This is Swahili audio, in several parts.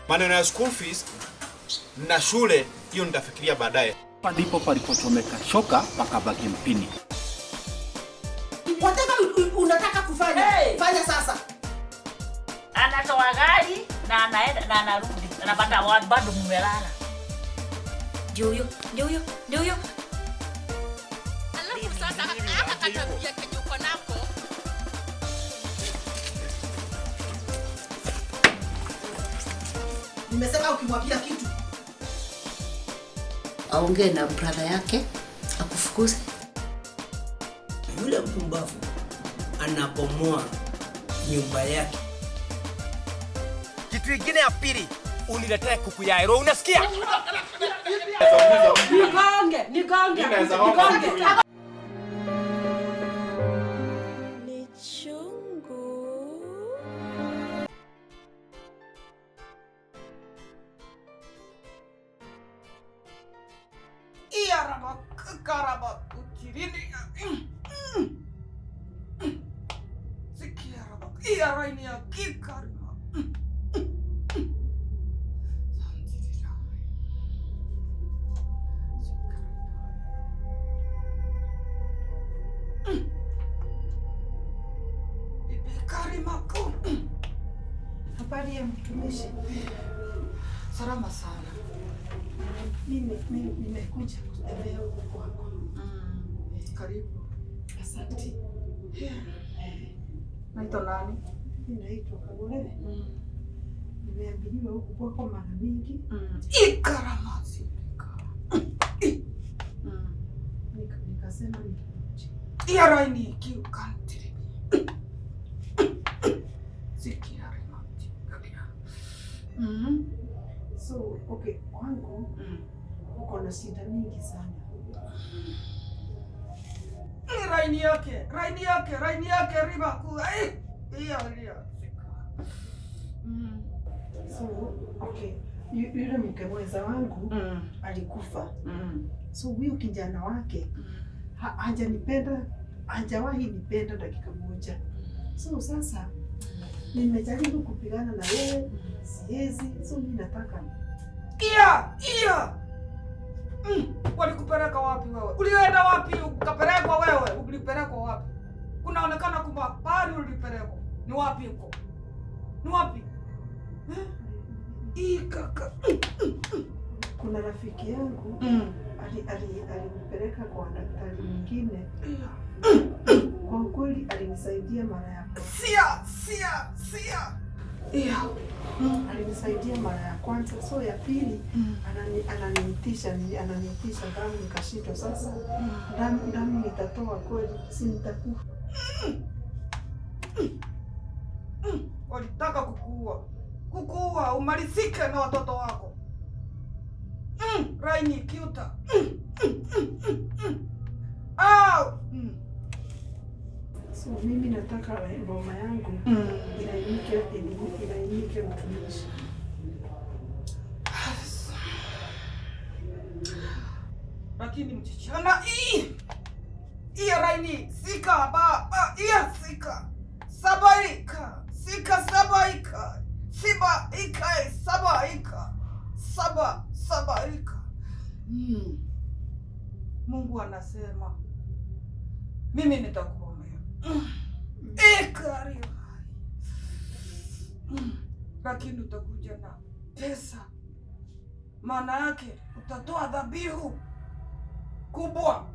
Maneno ya school fees na shule hiyo nitafikiria baadaye. Hapa ndipo palipochomeka shoka pakabaki mpini. Whatever unataka kufanya, fanya sasa. Anatoa gari na anaenda na anarudi. Anapata watu bado mmelala. Ndio huyo. Alafu sasa haka katabia kenye uko nako. Nimesema ukimwambia kitu aongee na brother yake akufukuze. Yule mpumbavu anapomoa nyumba yake. Kitu kingine ya pili, uniletee kuku ya hero, unasikia? Nigonge. Ni chungu. Karaba utirini. Sikia raba. Iya raini ya kikarima. Karima ku. Habari ya mtumishi. Salama sana. Mimi nimekuja kutembea huko kwako. Karibu. Asante. Naitwa nani? Naitwa KAGURE. Nimeambiliwa huko kwako mara mingi. Ikaramazi. Nikasema nikuje. Iya raini kiukantiri. Sikia remati. So, okay, kwangu uko na shida mingi sana. Raini yake riba ku. Iya. So, okay, yule mke mwenza wangu alikufa. So, huyo kijana wake hajanipenda, hajawahi nipenda dakika moja. So, sasa nimejaribu kupigana na yeye, siwezi. So, mimi nataka Iya. Walikupeleka wapi wewe? Ulienda wapi ukapelekwa wewe? Ulipelekwa wapi? Kunaonekana kwamba pale ulipelekwa. Ni wapi huko? Ni wapi? Kaka. Kuna rafiki yangu alinipeleka kwa daktari mwingine. Kwa kweli alinisaidia mara ya kwanza. Sia. Alinisaidia mara ya kwanza, so ya pili ananiitisha damu, nikashindwa. Sasa damu nitatoa kweli, si nitakufa. Walitaka kukuua umalizike na watoto wako. Raini kiuta. So mimi nataka ngoma yangu inainike mtumishi. Lakini mchichana iya raini sika ba iya sika sabaika sabaika. Mungu anasema mimi nitakuombea. Karibu. Lakini utakuja na pesa. Maana yake utatoa dhabihu kubwa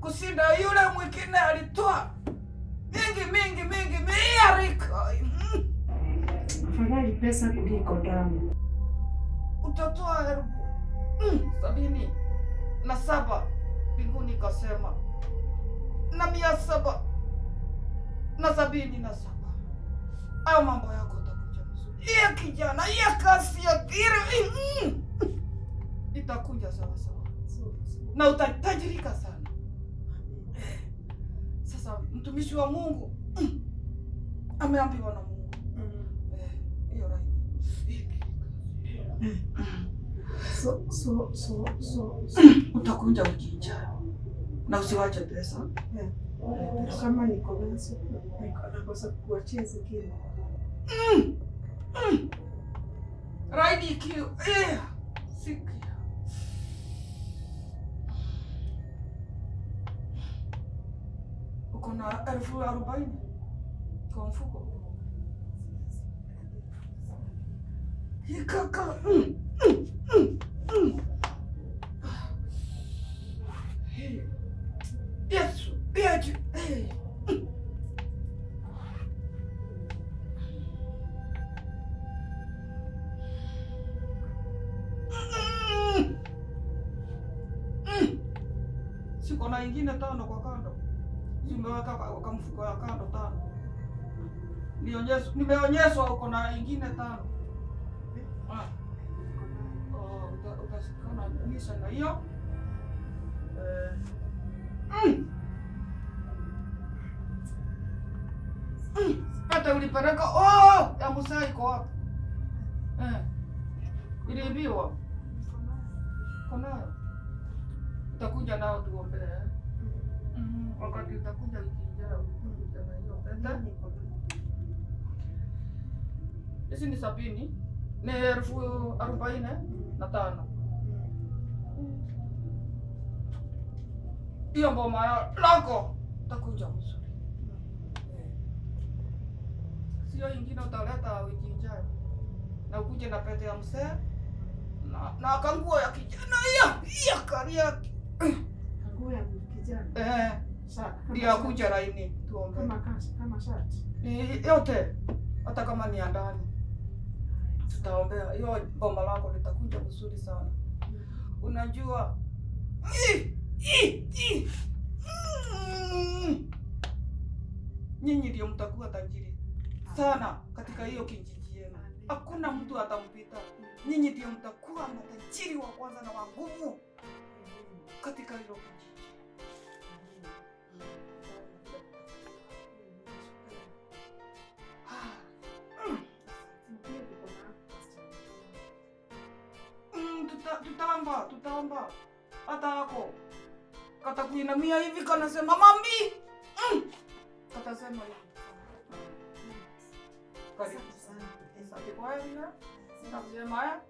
kushinda yule mwingine alitoa mingi miarika. Afadhali pesa kuliko damu. Utatoa 77 mbinguni kasema na 777. Hayo mambo yako utakuja mzuri. Iya kijana, iya kasi ya kire itakuja sawa. Na utatajirika sana. Sasa mtumishi wa Mungu ameambiwa na Mungu. Hiyo right. So Utakunja ujinja. Na usiwache pesa. Kama niko nazo, nakosa kuachia zingine. Raidi kiu. Sikia. Uko na 40,000 kwa mfuko. Kaka. Yesu, Yesu. Siko na ingine 5 kwa kando. Nimeweka kwa mfuko ya kando 5. Nimeonyeshwa uko na ingine 5. Utasikana nisha na hiyo. Hata ulipeleka ya Musa iko wapi? Iliibiwa. Konayo. Utakuja nao tuombe. Wakati utakuja wiki ijayo utakuja na hiyo pesa. Hizi ni 70. Ni 45,000. Hiyo mboma lako utakuja mzuri. Sio ingine utaleta wiki ijayo. Na ukuje na pete ya mzee na kanguo ya kijana hiyo karia. Kanguo ya kijana. Ndio kuja laini tuombe. Kama shati. Yote hata kama ni ndani. Tutaombea. Hiyo bomba lako litakuja vizuri sana. Unajua nyinyi ndio mtakuwa tajiri sana katika hiyo kijiji yenu. Hakuna mtu atampita. Nyinyi ndio mtakuwa matajiri wa kwanza na wa nguvu katika hiyo kijiji. Tutaomba. Hata hako kata kuinamia hivi kanasema mambi. Katasema hivi. Karibu sana. Asante kwa hilo. Nasema haya.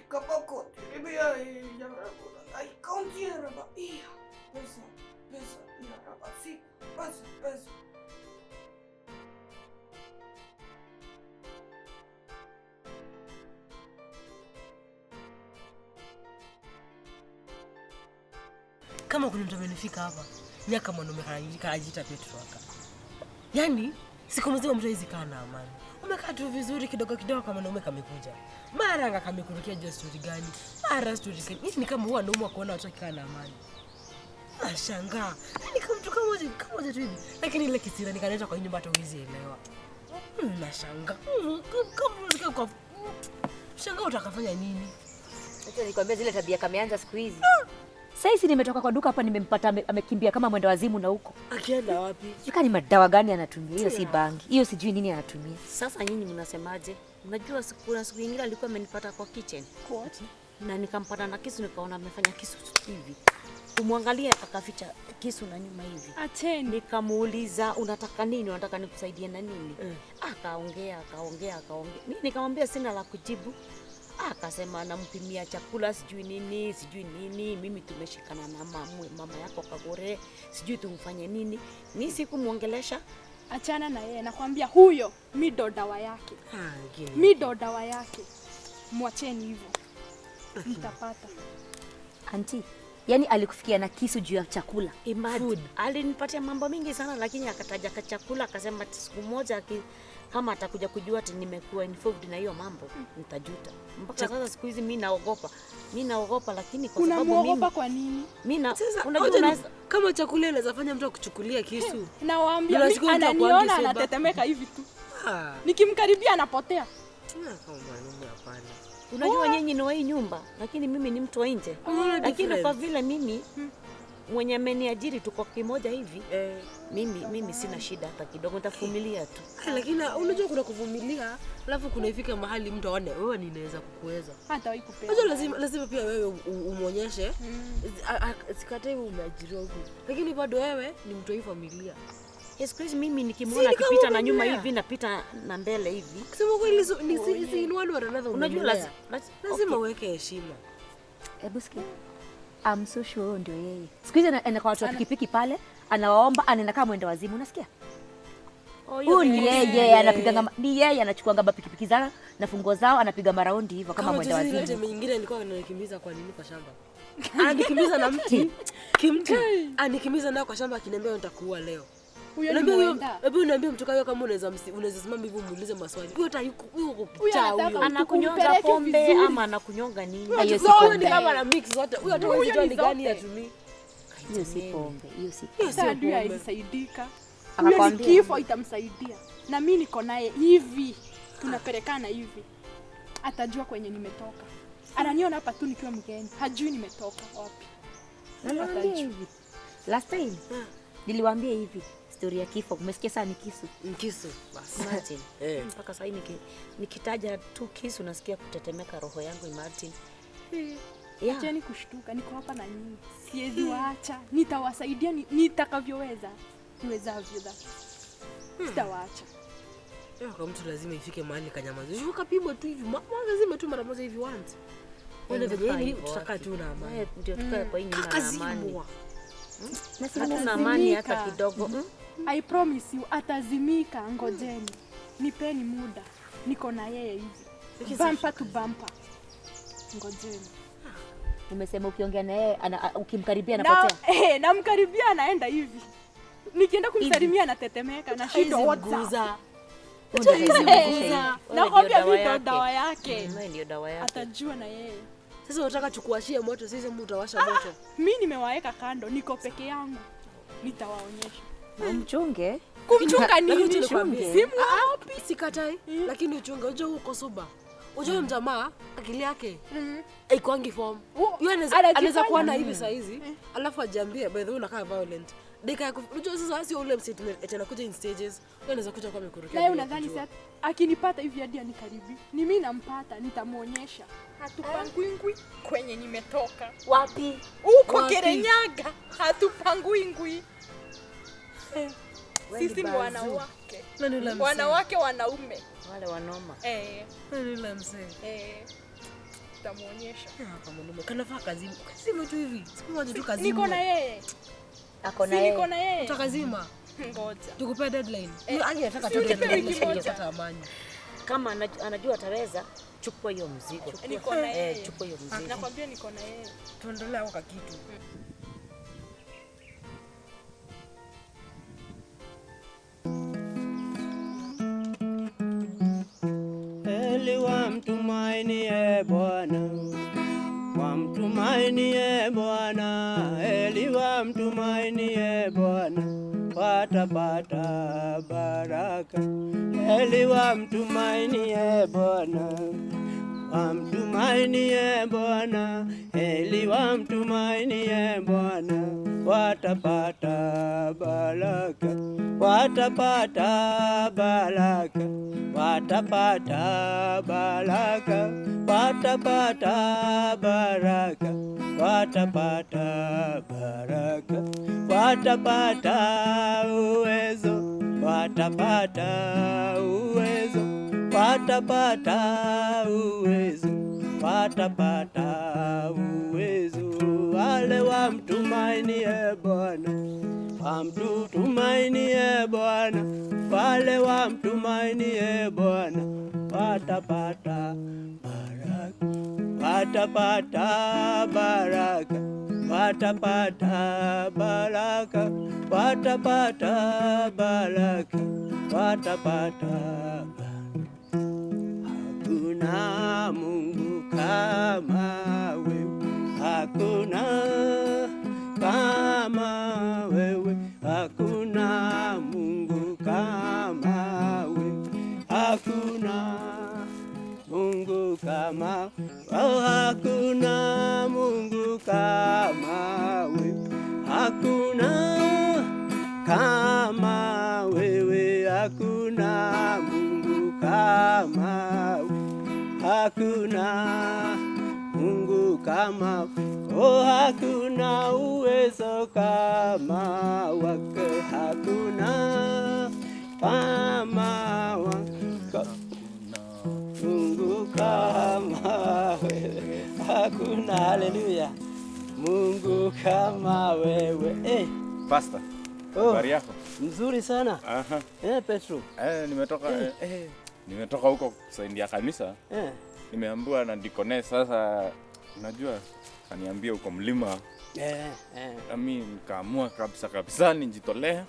Kapoko, tibia ya rabu. Ai kaunti raba. Pesa ya raba. Pesa. Kama kuna mtu amenifika hapa, nyaka mwanaume anajiita Petro aka. Yaani, siku mzima mtu hizi kana amani. Umekaa tu vizuri kidogo kama mwanaume kamekuja. Mara anga kamekurukia juu story gani? Mara story gani? Ni kama huwa ndio kuona watu wakikaa na amani. Nashangaa. Yaani kama mtu kama tu hivi. Lakini ile kisira nikaleta kwa nyumba hata uwezi elewa. Nashangaa. Kama kwa shangaa utakafanya nini? Acha nikwambia zile tabia kameanza siku hizi. Sasa nimetoka kwa duka hapa nimempata amekimbia kama mwenda wazimu na huko. Akienda wapi? Sijui ni madawa gani anatumia. Hiyo si bangi. Hiyo sijui nini anatumia. Sasa nyinyi mnasemaje? Unajua kuna siku nyingine alikuwa amenipata kwa kitchen. What? Na nikampata na kisu nikaona amefanya kisu hivi. Kumwangalia akaficha kisu na nyuma hivi. Ateni. Nikamuuliza unataka nini? Unataka nikusaidie na nini? Akaongea. Mimi nikamwambia sina la kujibu. Akasema nampimia chakula sijui nini. Mimi tumeshikana na mama yako Kagure. Sijui tumfanye nini. Mimi sikumuongelesha. Achana na yeye, nakwambia huyo mido dawa yake. Mido dawa yake. Mwacheni hivyo. Mtapata. Auntie, yani alikufikia na kisu juu ya chakula. Food. Alinipatia mambo mingi sana lakini akataja chakula akasema siku moja kama atakuja kujua ati nimekuwa involved na hiyo mambo nitajuta. Mpaka sasa siku hizi mimi naogopa lakini kwa sababu mimi unaogopa kwa nini? Unajua kama chakula inaweza fanya mtu akuchukulia kisu. Nawaambia ananiona anatetemeka hivi tu. Nikimkaribia anapotea. Hapana. Unajua nyinyi ni wa hii nyumba lakini mimi ni mtu wa nje. Lakini kwa vile mimi mwenye ameniajiri tuko kimoja hivi. Mimi sina shida hata kidogo, nitavumilia tu. Lakini unajua kuna kuvumilia, alafu kuna ifika mahali mtu aone wewe ninaweza kukuweza. Hata wewe kupenda. Unajua lazima pia wewe umuonyeshe. Sikatai umeajiriwa huko. Lakini bado wewe ni mtu wa familia. Yes, Chris, mimi nikimwona akipita na nyuma hivi napita na mbele hivi. Kusema kweli ni in one or another. Unajua lazima uweke heshima. Hebu sikia. I'm so sure ndio yeye. Siku hizi anakaa watu wa pikipiki pale, anawaomba, anaenda kama mwenda wazimu, unasikia? Huyu ni yeye anapiga ngamba, ni yeye anachukua ngamba pikipiki zao na fungo zao anapiga maraundi hivyo kama mwenda wazimu. Kama mimi nyingine nilikuwa nanikimbiza kwa nini kwa shamba? Anikimbiza na mti. Kimti. Anikimbiza nayo kwa shamba akiniambia nitakuua leo. Hebu niambie mtu kayo kama unaweza simama hivi muulize maswali. Huyo yuko kuchao. Anakunyonga pombe ama anakunyonga nini? Hiyo si pombe kama na mix zote. Huyo hata ni gani atumii? Hiyo si pombe, hiyo si. Hiyo haisaidika. Huyo ni kifo itamsaidia. Na mimi niko naye hivi. Tunapelekana hivi. Atajua kwenye nimetoka. Ananiona hapa tu nikiwa mgeni. Hajui nimetoka wapi. Atajua hivi. Last time niliwaambia hivi. Story ya kifo, umesikia sana ni kisu. Kisu. Basi Martin. Mpaka sasa nikitaja tu kisu nasikia kutetemeka roho yangu Martin. Acheni kushtuka, niko hapa na nyinyi. Siwezi waacha. Nitawasaidia nitakavyoweza. Niwezavyo dhati. Sitawaacha. Kwa mtu lazima ifike mahali kanyamaza. Shuka pimwa tu hivi. Lazima tu mara moja hivi once. Wewe venye tutakaa tu na amani. Ndio tukae kwa hii nyumba na amani. Na sina amani hata kidogo. I promise you atazimika, ngojeni. Nipeni muda. Niko na yeye hivi. Bumper to bumper. Ngojeni. Umesema ukiongea na yeye ukimkaribia anapotea. Namkaribia anaenda hivi. Nikienda kumsalimia anatetemeka na shida WhatsApp. Nakwambia ndio dawa yake. Ndio dawa yake. Atajua na yeye. Sasa unataka chukuashie moto, sisi mtawasha moto. Mimi nimewaeka kando, niko peke yangu. Nitawaonyesha. Umchunge. Kumchunga nini? Simu wapi? Sikatai. Lakini uchunge, unajua uko soba. Unajua mjamaa akili yake haikwangi form. Anaweza kuwa na hivi saa hizi, alafu ajiambie by the way unakaa violent. Unajua sasa sio ule msiti tena kuja in stages. Anaweza kuja kwa mikurukia. Leo unadhani sasa akinipata hivi hadi anikaribi. Ni mimi nampata, nitamuonyesha. Hatupangwingwi kwenye nimetoka. Wapi? Uko Kirinyaga. Hatupangwingwi. Sisi ni wanawake. Wanawake wanaume. Wale wanoma. Nani la mzee? Tutamuonyesha. Kama ndio kanafaa kazima. Kazima tu hivi. Siku moja tu kazima. Niko na yeye. Ako na yeye. Niko na yeye. Utakazima. Ngoja. Tukupe deadline. Anataka tu deadline kupata amani. Kama anajua ataweza, chukua hiyo mzigo. Niko na yeye. Chukua hiyo mzigo. Nakwambia niko na yeye. Tuendelea kwa kitu. Heri wamtumainie Bwana, wamtumainie Bwana, heri wamtumainie Bwana, watapata baraka. Heri wamtumainie Bwana, wamtumainie Bwana, heri wamtumainie Bwana, watapata baraka, watapata baraka, watapata baraka, watapata baraka, watapata baraka, watapata uwezo, watapata uwezo, watapata uwezo, watapata uwezo. Wale wamtumainie Bwana, wamtumainie Bwana, wale wamtumainie Bwana, watapata baraka, watapata baraka, watapata baraka, watapata baraka, watapata baraka. Hakuna Mungu kama wewe, hakuna kama wewe, hakuna Mungu kama wewe, hakuna Mungu kama wewe, hakuna Mungu kama wewe, hakuna kama wewe, hakuna Mungu kama wewe, hakuna Mungu kama, oh, hakuna uwezo kama wake, hakuna kama wake, Mungu kama wewe, hakuna, haleluya, Mungu kama wewe. Pastor, habari yako? Mzuri sana. Aha. Petro. Nimetoka huko kusaidia kanisa. Nimeambiwa na dikone sasa, unajua kaniambia uko mlima. Mimi nikaamua kabisa nijitolee.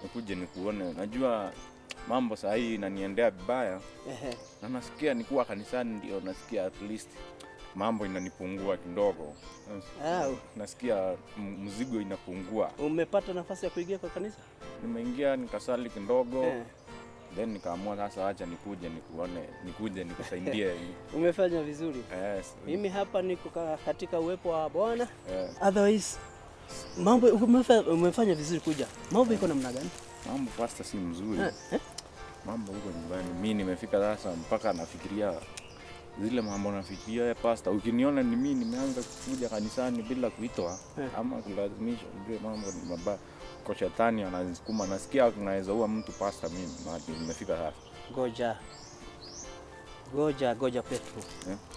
Nikuje nikuone. Najua mambo saa hii inaniendea vibaya. Na nasikia nikuwa kanisani ndio nasikia at least mambo inanipungua kidogo. Nasikia mzigo inapungua. Umepata nafasi ya kuingia kwa kanisa? Nimeingia nikasali kidogo. Then nikaamua sasa acha nikuje nikuone, nikuje nikusaidie. Umefanya vizuri. Yes. Mimi hapa niko katika uwepo wa Bwana. Otherwise mambo umefanya vizuri kuja. Mambo iko namna gani? Mambo pastor si mzuri. Mambo huko nyumbani. Mimi nimefika sasa mpaka nafikiria zile mambo nafikiria pastor. Ukiniona ni mimi nimeanza kuja kanisani bila kuitwa ama kulazimisha, ndio mambo ni mabaya. Kwa shetani ananisukuma, nasikia kunaweza huwa mtu pastor mimi nimefika sasa. Goja Petro.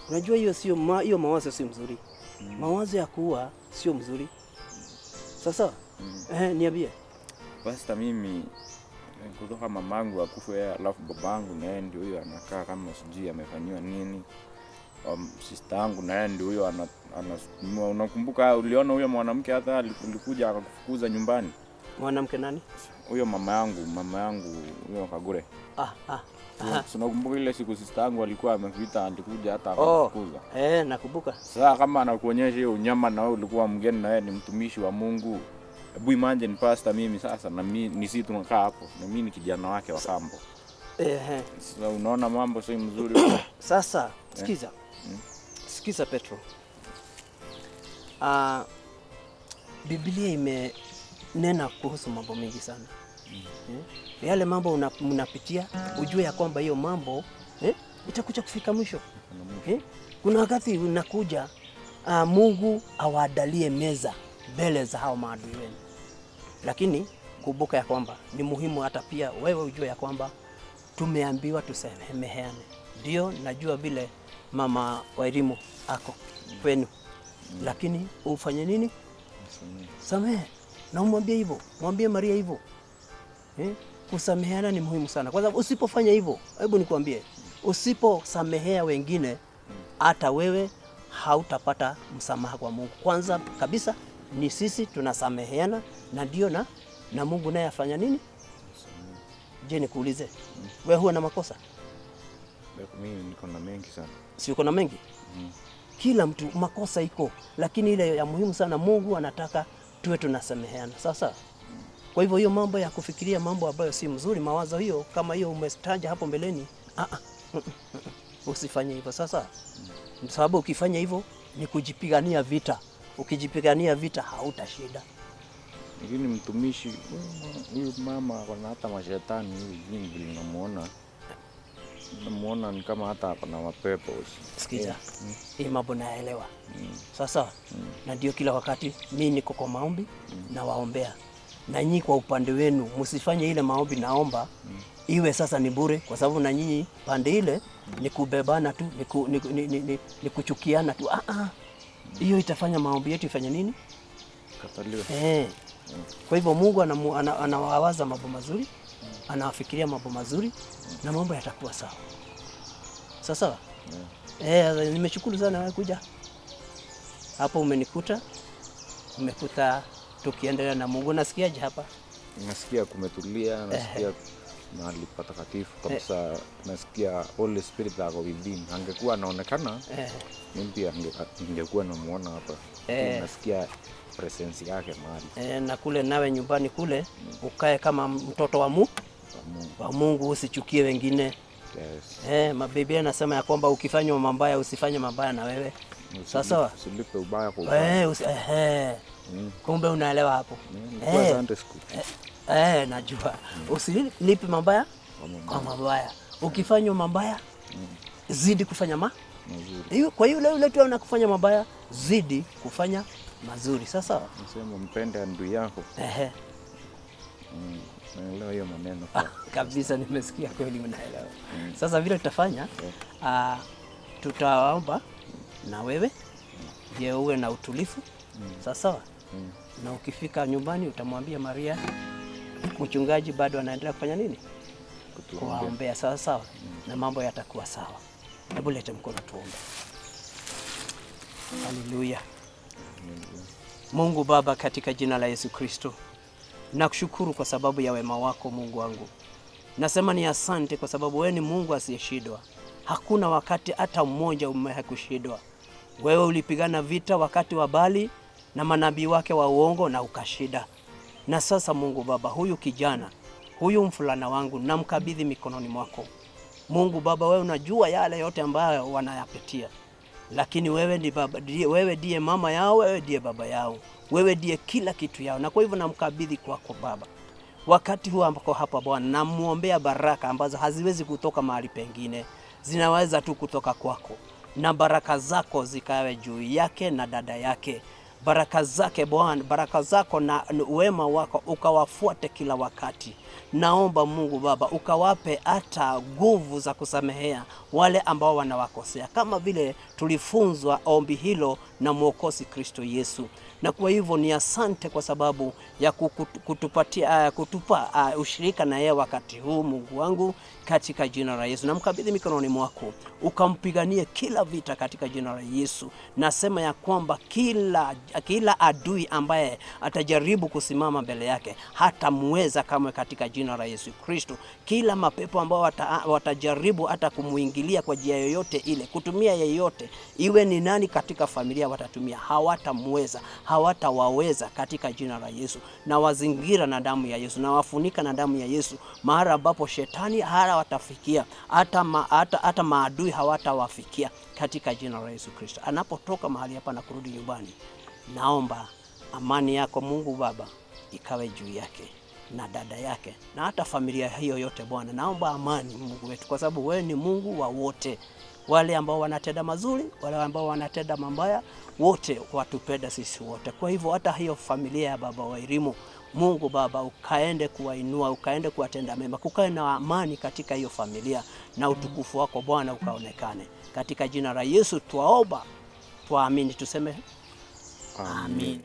Unajua hiyo sio hiyo mawazo sio mzuri. Mawazo ya kuua sio mzuri. Sasa niambie. Pastor, mimi kutoka mamangu akufe yeye, alafu babangu na yeye ndio huyo anakaa kama sijui amefanywa nini. Sister yangu na yeye ndio huyo unakumbuka uliona huyo mwanamke hata alikuja akakufukuza nyumbani? Mwanamke nani? Huyo mama yangu huyo Kagure. Unakumbuka ile siku sister yangu alikuwa amekuita alikuja hata akakufukuza? Nakumbuka. Sasa kama anakuonyesha hiyo unyama na wewe ulikuwa mgeni na yeye ni mtumishi wa Mungu. Hebu imagine pastor, mimi sasa na mimi nisi tunakaa hapo na mimi ni kijana wake wa kambo. Sasa unaona mambo sio mzuri. Sasa sikiza. Sikiza Petro. Biblia imenena kuhusu mambo mengi sana. Yale mambo unapitia ujue ya kwamba hiyo mambo itakuja kufika mwisho. Kuna wakati unakuja Mungu awaandalie meza mbele za hao maadui wenu. Lakini kumbuka ya kwamba ni muhimu hata pia wewe ujue ya kwamba tumeambiwa tusameheane. Ndio najua vile mama wa elimu ako kwenu. Lakini ufanye nini? Samehe. Na umwambie hivyo. Mwambie Maria hivyo. Kusameheana ni muhimu sana. Kwa sababu usipofanya hivyo, hebu nikwambie, usiposamehea wengine hata wewe hautapata msamaha kwa Mungu. Kwanza kabisa ni sisi tunasameheana na ndio na Mungu naye afanya nini? Je, nikuulize, wewe huwa na makosa? Mimi niko na mengi sana. Si uko na mengi? Kila mtu makosa iko, lakini ile ya muhimu sana Mungu anataka tuwe tunasameheana. Sasa kwa hivyo hiyo mambo ya kufikiria mambo ambayo si mzuri, mawazo hiyo kama hiyo umestaja hapo mbeleni, usifanye hivyo. Sasa sababu ukifanya hivyo ni kujipigania vita. Ukijipigania vita hautashinda. Lakini mtumishi huyu mama kuna hata mashetani hivi jingi namuona ni kama hata kuna mapepo. Sikiza. Hii mambo naelewa. Sasa na ndio kila wakati mimi niko kwa maombi na waombea. Na nyinyi kwa upande wenu msifanye ile maombi naomba iwe sasa ni bure, kwa sababu na nyinyi pande ile ni kubebana tu, ni kuchukiana tu. Hiyo itafanya maombi yetu ifanye nini? Kataliwe. Kwa hivyo Mungu anawawaza mambo mazuri, anawafikiria mambo mazuri na mambo yatakuwa sawa. Sasa nimeshukuru sana wewe kuja hapo, umekuta tukiendelea na Mungu. Nasikiaje hapa? Nasikia kumetulia, nasikia mahali patakatifu kabisa. Nasikia Holy Spirit ako within. Angekuwa anaonekana, mimi pia ningekuwa namuona hapa. Nasikia presence yake mahali. Na kule nawe nyumbani kule ukae kama mtoto wa Mungu, usichukie wengine. Mabiblia nasema ya kwamba ukifanya mabaya usifanye mabaya na wewe. Sasa usilipe ubaya kwa ubaya. Kumbe unaelewa hapo. Kwa Sunday school. Najua. Usilipe mabaya kwa mabaya. Ukifanya mabaya zidi kufanya mazuri. Kwa hiyo yule tu anakufanya mabaya zidi kufanya mazuri. Sasa nasema mpende adui yako. Naelewa hiyo maneno kabisa, nimesikia kweli unaelewa. Sasa vile tutafanya tutaomba na wewe je uwe na utulivu. Sawa. Na ukifika nyumbani utamwambia Maria mchungaji bado anaendelea kufanya nini? Kuwaombea. Sawa. Na mambo yatakuwa sawa. Hebu lete mkono tuombe. Haleluya. Mungu Baba, katika jina la Yesu Kristo, nakushukuru kwa sababu ya wema wako Mungu wangu. Nasema ni asante kwa sababu wewe ni Mungu asiyeshindwa. Hakuna wakati hata mmoja umekushindwa. Wewe ulipigana vita wakati wa Bali na manabii wake wa uongo na ukashinda. Na sasa Mungu Baba, huyu kijana, huyu mfulana wangu namkabidhi mikononi mwako. Mungu Baba, wewe unajua yale yote ambayo wanayapitia. Lakini wewe ndiye baba, wewe ndiye mama yao, wewe ndiye baba yao. Wewe ndiye kila kitu yao. Na kwa hivyo namkabidhi kwako Baba. Wakati huu ambako hapa Bwana, namuombea baraka ambazo haziwezi kutoka mahali pengine. Zinaweza tu kutoka kwako. Na baraka zako zikawe juu yake na dada yake. Baraka zake Bwana, baraka zako na wema wako ukawafuate kila wakati. Naomba Mungu Baba ukawape hata nguvu za kusamehea wale ambao wanawakosea, kama vile tulifunzwa ombi hilo na Mwokozi Kristo Yesu. Na kwa hivyo ni asante kwa sababu ya kutupa ushirika na yeye wakati huu Mungu wangu, katika jina la Yesu. Namkabidhi mikononi mwako, ukampiganie kila vita katika jina la Yesu. Nasema ya kwamba kila adui ambaye atajaribu kusimama mbele yake hatamweza kamwe katika jina la Yesu Kristo. Kila mapepo ambao watajaribu hata kumuingilia kwa njia yoyote ile, kutumia yeyote, iwe ni nani katika familia watatumia, hawatamweza, hawatawaweza katika jina la Yesu. Na wazingira na damu ya Yesu, na wafunika na damu ya Yesu. Mahali ambapo shetani watafikia, hata maadui hawatawafikia katika jina la Yesu Kristo. Anapotoka mahali hapa na kurudi nyumbani, naomba amani yako Mungu Baba ikawe juu yake na dada yake na hata familia hiyo yote Bwana. Naomba amani Mungu wetu, kwa sababu wewe ni Mungu wa wote. Wale ambao wanatenda mazuri, wale ambao wanatenda mabaya, wote watupenda sisi wote. Kwa hivyo hata hiyo familia ya baba wa Irimo, Mungu Baba ukaende kuwainua, ukaende kuwatenda mema, kukae na amani katika hiyo familia, na utukufu wako Bwana ukaonekane. Katika jina la Yesu tuwaomba, tuamini, tuseme amen.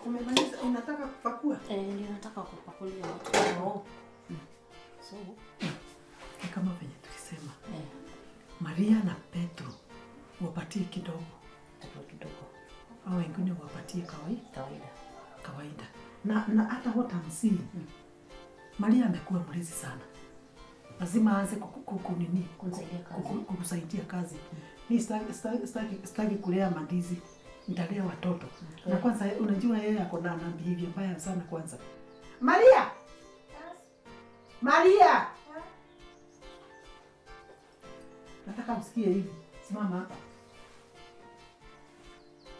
Umemaliza, unataka kupakua? Ndio nataka kupakulia watu. So, kama venye tulisema. Maria na Petro wapatie kidogo. Au wengine wapatie kawaida. Na hata watamsi. Maria amekuwa mlezi sana. Lazima aanze kusaidia kazi. Mimi sitaki kulea mandizi. Nitalea watoto. Na kwanza unajua yeye ako na behavior mbaya sana kwanza. Maria! Yes. Maria! Yes. Nataka usikie hivi. Simama hapa.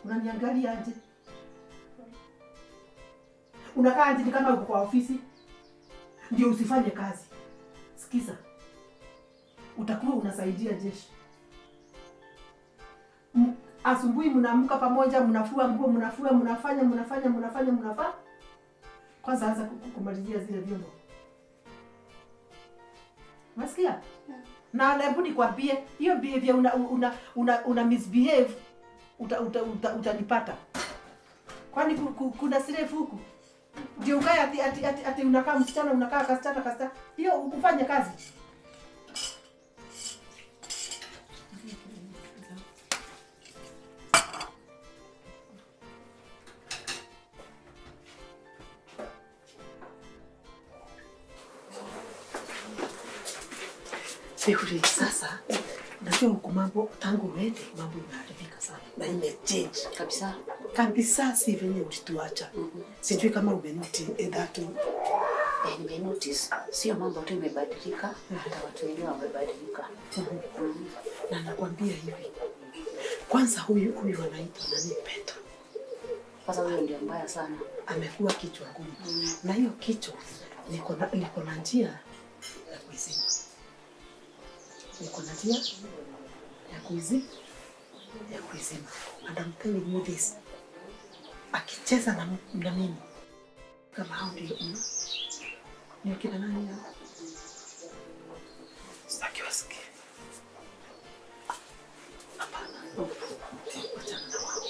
Unaniangalia aje? Unakaa aje kama uko kwa ofisi? Ndio usifanye kazi. Sikiza. Utakuwa unasaidia jeshi. Asubuhi mnaamka pamoja, mnafua nguo, mnafanya. Kwanza anza kumalizia zile vyombo. Unasikia? Yeah. Na hebu nikwambie, hiyo behavior una misbehave, utanipata. Kwani kuna sirefu huku? Ndio ukae ati unakaa msichana, unakaa kasichana. Hiyo ufanye kazi. Fikiri sasa najua huku mambo tangu uende mambo imeharibika sana na imechange kabisa. Kabisa si venye ulituacha. Sijui kama umenoti edatu. Nimenotice. Sio mambo tu imebadilika, hata watu wenyewe wamebadilika. Na nakwambia hivi. Kwanza huyu anaitwa nani Petro. Sasa huyo ndio mbaya sana. Amekuwa kichwa ngumu. Na hiyo kichwa niko na njia ya kuizima. Niko na njia ya kuizima. And I'm telling you this. Akicheza na mimi kama hao ndio ni kina nani hao? Sitaki wasikie. Hapana. Wachana na wao.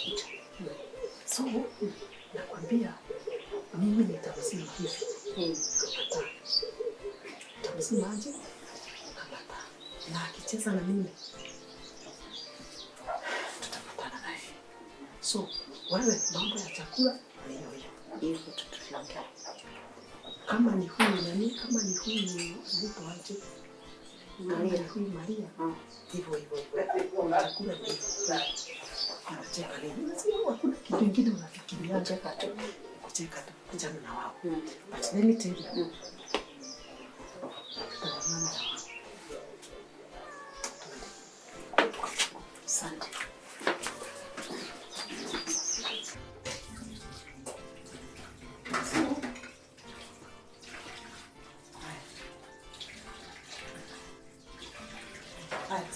So, nakwambia mimi nitamsima hivi. Nitamsima aje? Na akicheza na mimi tutapatana naye. So, wewe mambo ya chakula hiyo tutafikia. Kama ni huyu nani, kama ni huyu mtu aje? Maria, huyu Maria. Hivyo. Chakula ni unacheka nini? Sio hakuna kitu kingine unafikiria cheka tu. Kucheka tu, kujana na wao. But let me tell you. Asante.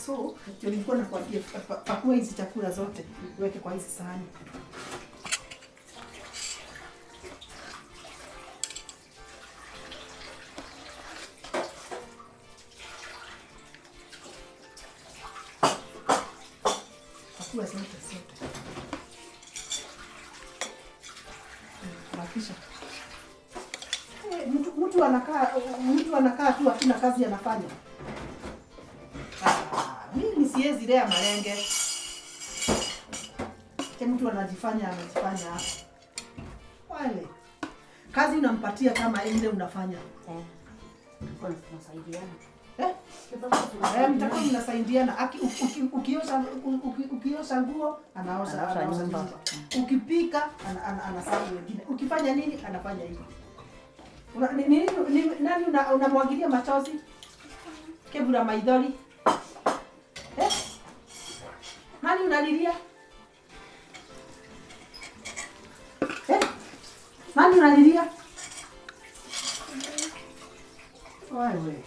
So, nilikuwa nakwambia pakua hizi chakula zote, uweke kwa hizi sahani. Pakua zote. Hakisha. Mtu anakaa tu hakuna kazi anafanya. Mimi siwezi lea malenge. Mtu anajifanya. Wale. Kazi unampatia kama ile unafanya. Tunasaidiana. Mtakuwa mnasaidiana. Ukiosha nguo, anaosha nyumba. Ukipika, anasaidia wengine. Ukifanya nini, anafanya hivyo. Nani unamwagilia machozi? Kebura maidhori. Nani unalilia? Nani unalilia? Wewe.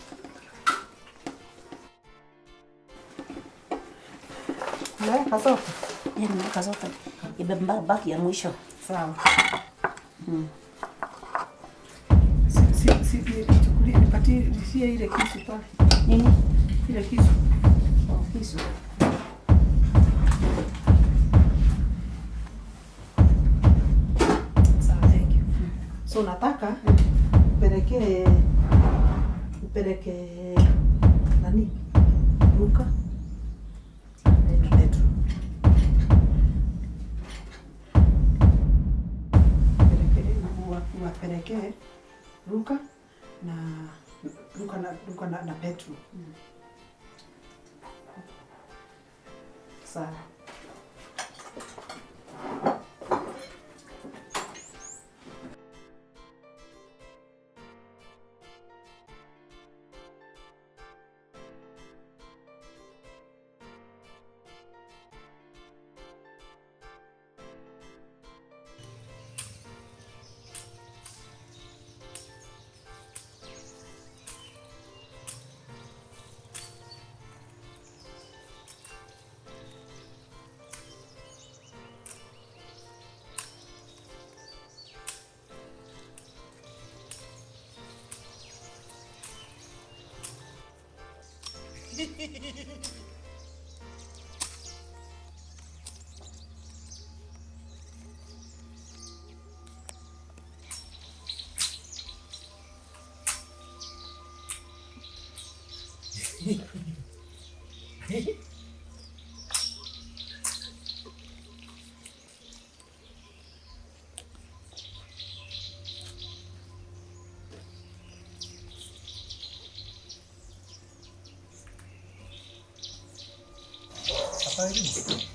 Naweka zote. Naweka zote. Baki ya mwisho. Sawa. Nipatie ile kisu pale. Nini? Ile kisu. Kisu. Sawa, thank you. So nataka upeleke nani? Luka. Petro. Wapeleke Luka na Petro. Sawa. Irene.